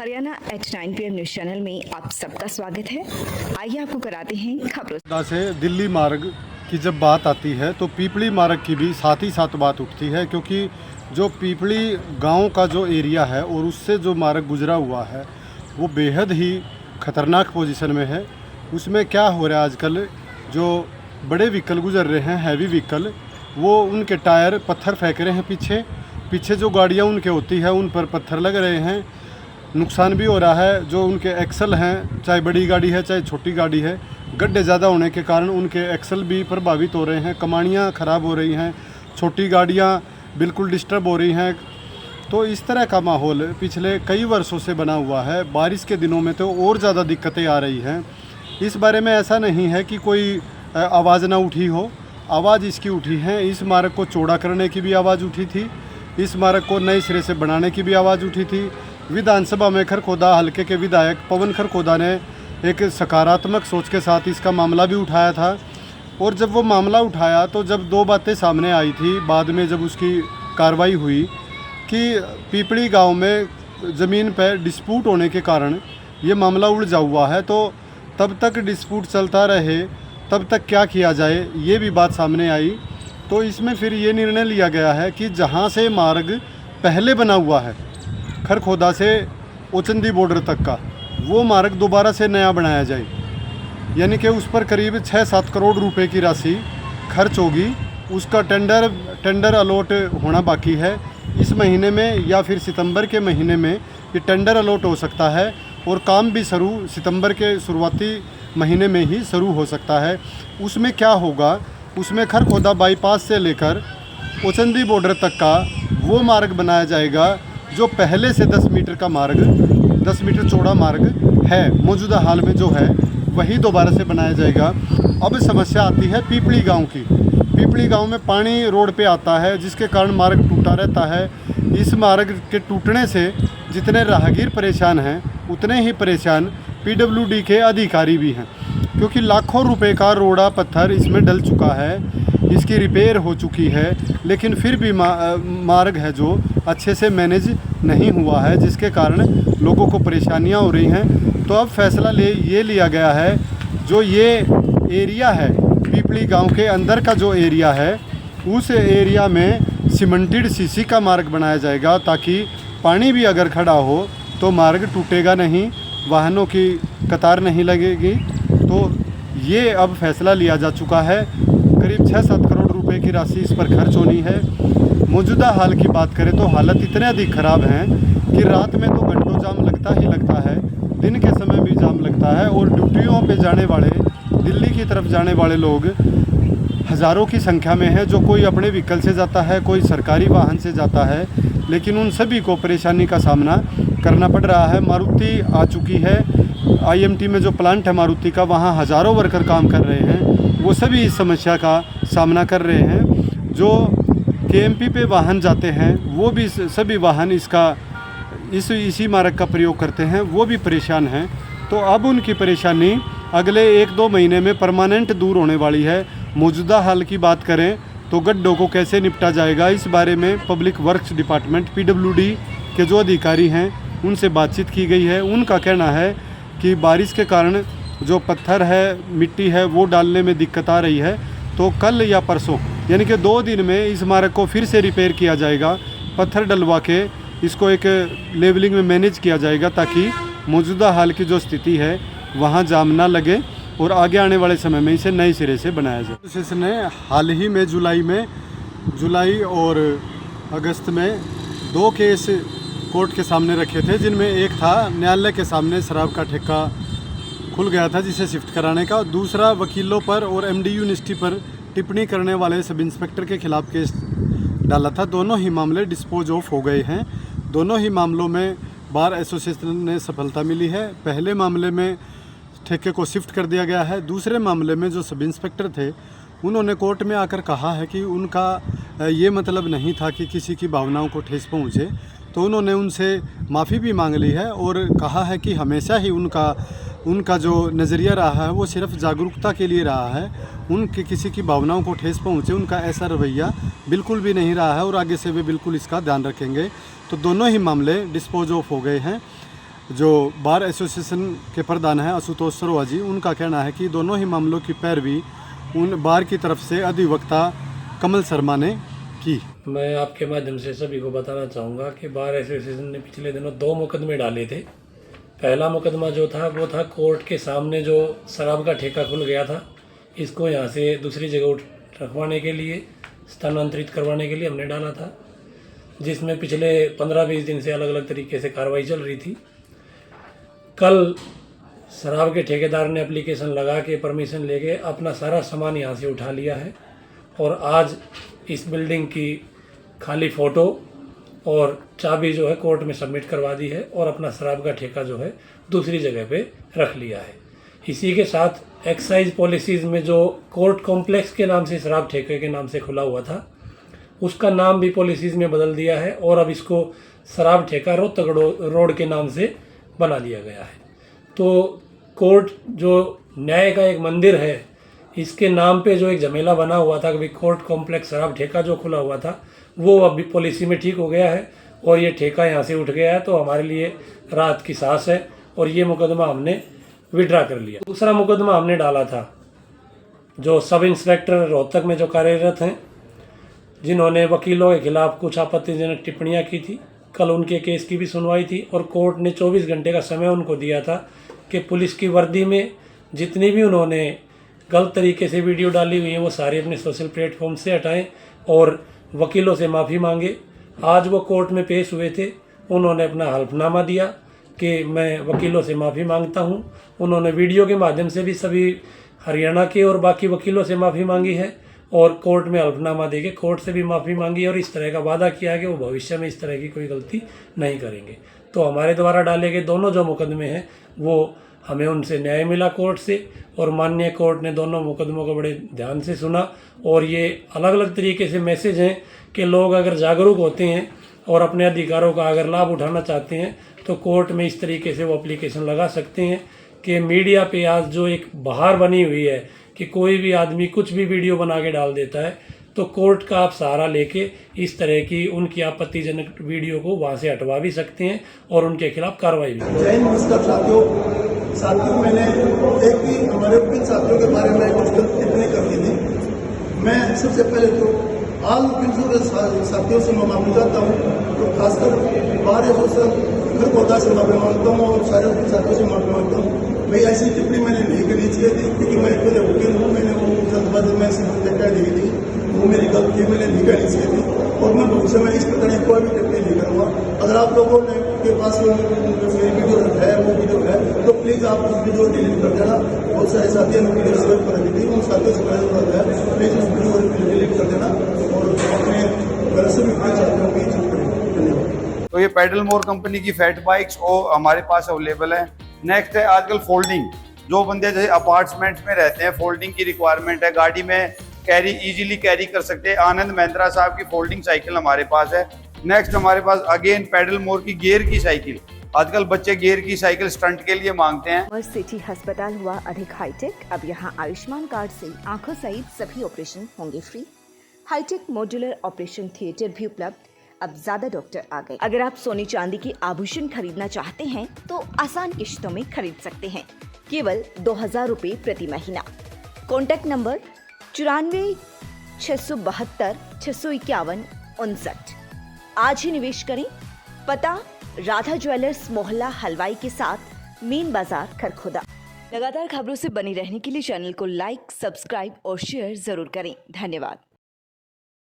Haryana H9 PM news channel में आप सबका स्वागत है। आइए आपको कराते हैं खबरों से दिल्ली मार्ग की जब बात आती है तो पीपली मार्ग की भी साथ ही साथ बात उठती है, क्योंकि जो पीपली गांव का जो एरिया है और उससे जो मार्ग गुजरा हुआ है वो बेहद ही ख़तरनाक पोजीशन में है। उसमें क्या हो रहा है आजकल, जो बड़े व्हीकल गुजर रहे हैं, हैवी व्हीकल, वो उनके टायर पत्थर फेंक रहे हैं। पीछे जो गाड़ियाँ उनके होती है उन पर पत्थर लग रहे हैं, नुकसान भी हो रहा है। जो उनके एक्सल हैं, चाहे बड़ी गाड़ी है चाहे छोटी गाड़ी है, गड्ढे ज़्यादा होने के कारण उनके एक्सल भी प्रभावित हो रहे हैं, कमानियाँ ख़राब हो रही हैं, छोटी गाड़ियाँ बिल्कुल डिस्टर्ब हो रही हैं। तो इस तरह का माहौल पिछले कई वर्षों से बना हुआ है। बारिश के दिनों में तो और ज़्यादा दिक्कतें आ रही हैं। इस बारे में ऐसा नहीं है कि कोई आवाज़ ना उठी हो, आवाज़ इसकी उठी है। इस मार्ग को चौड़ा करने की भी आवाज़ उठी थी, इस मार्ग को नए सिरे से बनाने की भी आवाज़ उठी थी। विधानसभा में खरखोदा हलके के विधायक पवन खरखोदा ने एक सकारात्मक सोच के साथ इसका मामला भी उठाया था। और जब वो मामला उठाया तो जब दो बातें सामने आई थी बाद में, जब उसकी कार्रवाई हुई कि पीपली गांव में ज़मीन पर डिस्प्यूट होने के कारण ये मामला उलझा हुआ है, तो तब तक डिस्प्यूट चलता रहे तब तक क्या किया जाए, ये भी बात सामने आई। तो इसमें फिर ये निर्णय लिया गया है कि जहाँ से मार्ग पहले बना हुआ है खरखोदा से ओचंदी बॉर्डर तक का, वो मार्ग दोबारा से नया बनाया जाए। यानी कि उस पर करीब 6-7 करोड़ रुपए की राशि खर्च होगी। उसका टेंडर अलॉट होना बाकी है। इस महीने में या फिर सितंबर के महीने में ये टेंडर अलॉट हो सकता है और काम भी सितंबर के शुरुआती महीने में ही शुरू हो सकता है। उसमें क्या होगा, उसमें खरखोदा बाईपास से लेकर ओचंदी बॉर्डर तक का वो मार्ग बनाया जाएगा जो पहले से 10 मीटर का मार्ग, 10 मीटर चौड़ा मार्ग है मौजूदा हाल में जो है, वही दोबारा से बनाया जाएगा। अब समस्या आती है पीपली गांव की। पीपली गांव में पानी रोड पे आता है जिसके कारण मार्ग टूटा रहता है। इस मार्ग के टूटने से जितने राहगीर परेशान हैं उतने ही परेशान PWD के अधिकारी भी हैं, क्योंकि लाखों रुपए का रोड़ा पत्थर इसमें डल चुका है, इसकी रिपेयर हो चुकी है, लेकिन फिर भी मार्ग है जो अच्छे से मैनेज नहीं हुआ है, जिसके कारण लोगों को परेशानियां हो रही हैं। तो अब फैसला ये लिया गया है, जो ये एरिया है पीपली गांव के अंदर का जो एरिया है, उस एरिया में सीमेंटेड सीसी का मार्ग बनाया जाएगा, ताकि पानी भी अगर खड़ा हो तो मार्ग टूटेगा नहीं, वाहनों की कतार नहीं लगेगी। तो ये अब फैसला लिया जा चुका है। करीब 6-7 करोड़ रुपए की राशि इस पर खर्च होनी है। मौजूदा हाल की बात करें तो हालत इतने अधिक ख़राब हैं कि रात में तो घंटों जाम लगता ही लगता है, दिन के समय भी जाम लगता है। और ड्यूटियों पे जाने वाले, दिल्ली की तरफ जाने वाले लोग हज़ारों की संख्या में है, जो कोई अपने व्हीकल से जाता है, कोई सरकारी वाहन से जाता है, लेकिन उन सभी को परेशानी का सामना करना पड़ रहा है। मारुति आ चुकी है, IMT में जो प्लांट है मारुति का, वहाँ हज़ारों वर्कर काम कर रहे हैं, वो सभी इस समस्या का सामना कर रहे हैं। जो KMP पे वाहन जाते हैं वो भी, सभी वाहन इसी मार्ग का प्रयोग करते हैं, वो भी परेशान हैं। तो अब उनकी परेशानी अगले 1-2 महीने में परमानेंट दूर होने वाली है। मौजूदा हाल की बात करें तो गड्ढों को कैसे निपटा जाएगा, इस बारे में पब्लिक वर्क्स डिपार्टमेंट PWD के जो अधिकारी हैं उनसे बातचीत की गई है। उनका कहना है कि बारिश के कारण जो पत्थर है, मिट्टी है, वो डालने में दिक्कत आ रही है। तो कल या परसों, यानी कि 2 दिन में इस मार्ग को फिर से रिपेयर किया जाएगा, पत्थर डलवा के इसको एक लेवलिंग में मैनेज किया जाएगा, ताकि मौजूदा हाल की जो स्थिति है वहाँ जाम ना लगे और आगे आने वाले समय में इसे नए सिरे से बनाया जाए। इसने हाल ही में जुलाई और अगस्त में 2 केस कोर्ट के सामने रखे थे, जिनमें एक था न्यायालय के सामने शराब का ठेका खुल गया था जिसे शिफ्ट कराने का, दूसरा वकीलों पर और MD यूनिवर्सिटी पर टिप्पणी करने वाले सब इंस्पेक्टर के खिलाफ केस डाला था। दोनों ही मामले डिस्पोज ऑफ हो गए हैं। दोनों ही मामलों में बार एसोसिएशन ने सफलता मिली है। पहले मामले में ठेके को शिफ्ट कर दिया गया है। दूसरे मामले में जो सब इंस्पेक्टर थे उन्होंने कोर्ट में आकर कहा है कि उनका ये मतलब नहीं था कि किसी की भावनाओं को ठेस पहुँचे, तो उन्होंने उनसे माफ़ी भी मांग ली है और कहा है कि हमेशा ही उनका जो नज़रिया रहा है वो सिर्फ जागरूकता के लिए रहा है, उनके किसी की भावनाओं को ठेस पहुँचे उनका ऐसा रवैया बिल्कुल भी नहीं रहा है और आगे से वे बिल्कुल इसका ध्यान रखेंगे। तो दोनों ही मामले डिस्पोज ऑफ हो गए हैं। जो बार एसोसिएशन के प्रधान हैं आशुतोष सरवा जी, उनका कहना है कि दोनों ही मामलों की पैरवी उन बार की तरफ से अधिवक्ता कमल शर्मा ने की। मैं आपके माध्यम से सभी को बताना चाहूँगा कि बार एसोसिएशन ने पिछले दिनों 2 मुकदमे डाले थे। पहला मुकदमा जो था वो था कोर्ट के सामने जो शराब का ठेका खुल गया था, इसको यहाँ से दूसरी जगह रखवाने के लिए, स्थानांतरित करवाने के लिए हमने डाला था, जिसमें पिछले 15-20 दिन से अलग अलग तरीके से कार्रवाई चल रही थी। कल शराब के ठेकेदार ने एप्लीकेशन लगा के परमिशन लेके अपना सारा सामान यहाँ से उठा लिया है और आज इस बिल्डिंग की खाली फ़ोटो और चाबी जो है कोर्ट में सबमिट करवा दी है और अपना शराब का ठेका जो है दूसरी जगह पे रख लिया है। इसी के साथ एक्साइज पॉलिसीज़ में जो कोर्ट कॉम्प्लेक्स के नाम से शराब ठेके के नाम से खुला हुआ था, उसका नाम भी पॉलिसीज़ में बदल दिया है और अब इसको शराब ठेका रोहतक रोड के नाम से बना दिया गया है। तो कोर्ट जो न्याय का एक मंदिर है, इसके नाम पे जो एक झमेला बना हुआ था कि कोर्ट कॉम्प्लेक्स शराब ठेका जो खुला हुआ था, वो अभी पॉलिसी में ठीक हो गया है और ये ठेका यहाँ से उठ गया है। तो हमारे लिए राहत की सांस है और ये मुकदमा हमने विड्रा कर लिया। दूसरा मुकदमा हमने डाला था जो सब इंस्पेक्टर रोहतक में जो कार्यरत हैं, जिन्होंने वकीलों के खिलाफ कुछ आपत्तिजनक टिप्पणियाँ की थी। कल उनके केस की भी सुनवाई थी और कोर्ट ने 24 घंटे का समय उनको दिया था कि पुलिस की वर्दी में जितनी भी उन्होंने गलत तरीके से वीडियो डाली हुई है वो सारी अपने सोशल प्लेटफॉर्म से हटाएं और वकीलों से माफ़ी मांगे। आज वो कोर्ट में पेश हुए थे, उन्होंने अपना हल्फनामा दिया कि मैं वकीलों से माफ़ी मांगता हूं। उन्होंने वीडियो के माध्यम से भी सभी हरियाणा के और बाकी वकीलों से माफ़ी मांगी है और कोर्ट में हल्फनामा देके कोर्ट से भी माफ़ी मांगी और इस तरह का वादा किया कि वो भविष्य में इस तरह की कोई गलती नहीं करेंगे। तो हमारे द्वारा डाले गए दोनों जो मुकदमे हैं वो हमें उनसे न्याय मिला कोर्ट से और माननीय कोर्ट ने दोनों मुकदमों को बड़े ध्यान से सुना और ये अलग अलग तरीके से मैसेज हैं कि लोग अगर जागरूक होते हैं और अपने अधिकारों का अगर लाभ उठाना चाहते हैं तो कोर्ट में इस तरीके से वो एप्लीकेशन लगा सकते हैं कि मीडिया पे आज जो एक बहार बनी हुई है कि कोई भी आदमी कुछ भी वीडियो बना के डाल देता है, तो कोर्ट का आप सहारा लेके इस तरह की उनकी आपत्तिजनक वीडियो को वहाँ से हटवा भी सकते हैं और उनके खिलाफ कार्रवाई भी। जय नमस्कार साथियों, मैंने एक भी हमारे वकील साथियों के बारे में कुछ गलत टिप्पणी कर दी थी। मैं सबसे पहले तो आल वकील साथियों से मैं माफी चाहता हूँ, तो खासकर बार एसोसिएशन घर पौधा से माफी मांगता हूँ और सारे वकील साथियों से माफी मांगता हूँ। भाई ऐसी टिप्पणी मैंने नहीं करनी चाहिए थी क्योंकि मैं पहले वकील हूँ, मैंने वो जल्दबाजी में ऐसी बातें कह दी थी, वो मेरी गलती मैंने नहीं करनी चाहिए थी और मैं भविष्य में इस प्रकार की कोई भी टिप्पणी नहीं करूँगा। अगर आप लोगों ने के पास मेरी वीडियो है वो वीडियो है तो प्लीज़ आप उस वीडियो डिलीट कर देना। बहुत सारे साथियों ने वीडियो शेयर कर दी थी, उन साथियों से मेरा जरूरत है प्लीज़ उस वीडियो को डिलीट कर देना और अपने घर से भी अपने साथियों की इज्जत करें। धन्यवाद। तो ये पेडल मोर कंपनी की फैट बाइक्स वो हमारे पास अवेलेबल है। नेक्स्ट है आजकल फोल्डिंग, जो बंदे जैसे अपार्टमेंट्स में रहते हैं, फोल्डिंग की रिक्वायरमेंट है, गाड़ी में इजीली कैरी कर सकते हैं। आनंद महिंद्रा साहब की फोल्डिंग साइकिल हमारे पास है। नेक्स्ट हमारे पास अगेन पेडल मोर की गियर की साइकिल, आजकल बच्चे गियर की साइकिल स्टंट के लिए मांगते हैं। और सिटी अस्पताल हुआ अधिक हाईटेक। अब यहाँ आयुष्मान कार्ड से आंखों सहित सभी ऑपरेशन होंगे free. Hi tech modular operation theatre भी उपलब्ध। अब ज्यादा डॉक्टर आ गए। अगर आप सोने चांदी के आभूषण खरीदना चाहते हैं तो आसान किश्तों में खरीद सकते हैं, केवल 2000 रुपए प्रति महीना। Contact number 94 672 651 59। आज ही निवेश करें। पता राधा ज्वेलर्स मोहल्ला हलवाई के साथ मेन बाजार खरखोदा। लगातार खबरों से बनी रहने के लिए चैनल को लाइक, सब्सक्राइब और शेयर जरूर करें। धन्यवाद।